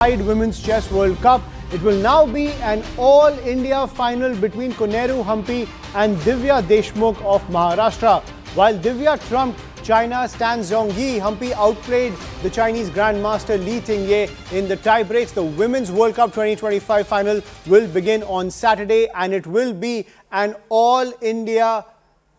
Fide Women's Chess World Cup. It will now be an all-India final between Koneru, Hampi and Divya Deshmukh of Maharashtra. While Divya trumped China's Tan Zhongyi, Humpy outplayed the Chinese Grandmaster Li Tingye in the tie-breaks. The Women's World Cup 2025 final will begin on Saturday, and it will be an all-India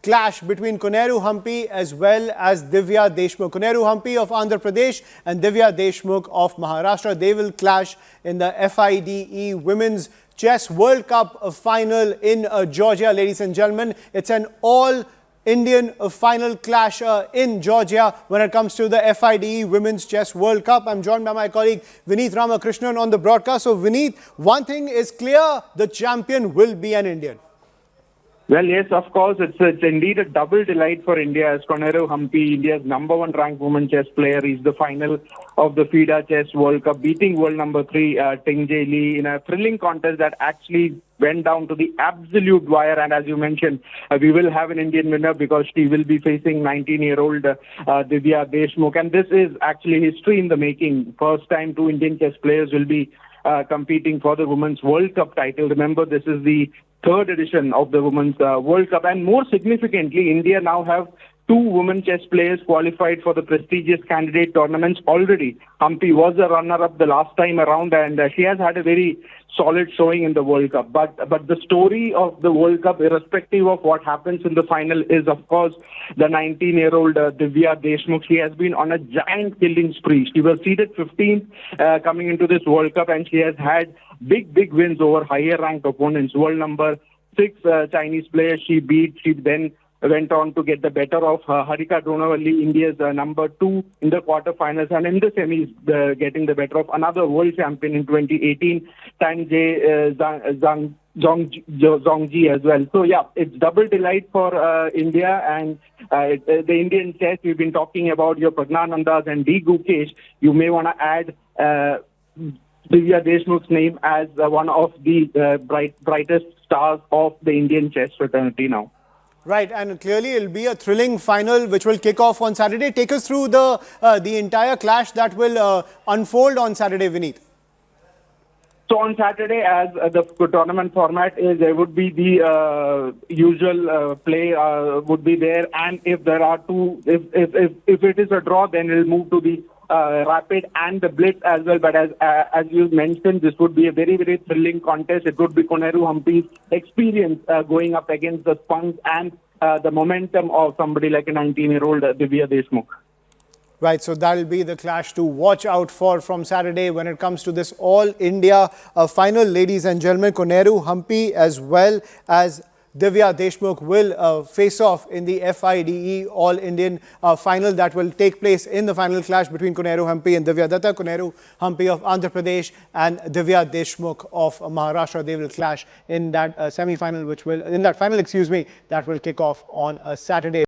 clash between Koneru Humpy as well as Divya Deshmukh. Koneru Humpy of Andhra Pradesh and Divya Deshmukh of Maharashtra. They will clash in the FIDE Women's Chess World Cup final in Georgia, ladies and gentlemen. It's an all-Indian final clash in Georgia when it comes to the FIDE Women's Chess World Cup. I'm joined by my colleague Vineet Ramakrishnan on the broadcast. So Vineet, one thing is clear, the champion will be an Indian. Well, yes, of course. It's indeed a double delight for India as Koneru Humpy, India's #1 ranked women chess player, is the final of the Fide Chess World Cup, beating world number 3 Tingye Li in a thrilling contest that actually went down to the absolute wire. And as you mentioned, we will have an Indian winner because she will be facing 19-year-old Divya Deshmukh. And this is actually history in the making. First time 2 Indian chess players will be competing for the Women's World Cup title. Remember, this is the 3rd edition of the Women's World Cup. And more significantly, India now have 2 women chess players qualified for the prestigious candidate tournaments already. Hampi was a runner-up the last time around, and she has had a very solid showing in the World Cup. But the story of the World Cup, irrespective of what happens in the final, is, of course, the 19-year-old Divya Deshmukh. She has been on a giant killing spree. She was seeded 15th coming into this World Cup, and she has had big wins over higher-ranked opponents. World number 6 Chinese player she beat. She then went on to get the better of Harika Dronavalli, India's number 2 in the quarterfinals, and in the semis getting the better of another world champion in 2018, Tan Zhongyi as well. So yeah, it's double delight for India, and the Indian chess we've been talking about, your Pragnanandas and D. Gukesh. You may want to add Divya Deshmukh's name as one of the brightest stars of the Indian chess fraternity now. Right, and clearly it'll be a thrilling final which will kick off on Saturday. Take us through the entire clash that will unfold on Saturday, Vineet. So on Saturday, as the tournament format is, there would be the usual play would be there, and if there are if it is a draw, then it'll move to the rapid and the blitz as well. But as you mentioned, this would be a very thrilling contest. It would be Koneru Humpy's experience going up against the spunk and the momentum of somebody like a 19-year-old Divya Deshmukh. Right, so that'll be the clash to watch out for from Saturday when it comes to this all-India final, ladies and gentlemen. Koneru Humpy as well as Divya Deshmukh will face off in the FIDE All-Indian final that will take place in the final clash between Koneru Humpy and Divya Datta. Koneru Humpy of Andhra Pradesh and Divya Deshmukh of Maharashtra. They will clash in that semi-final, that will kick off on Saturday.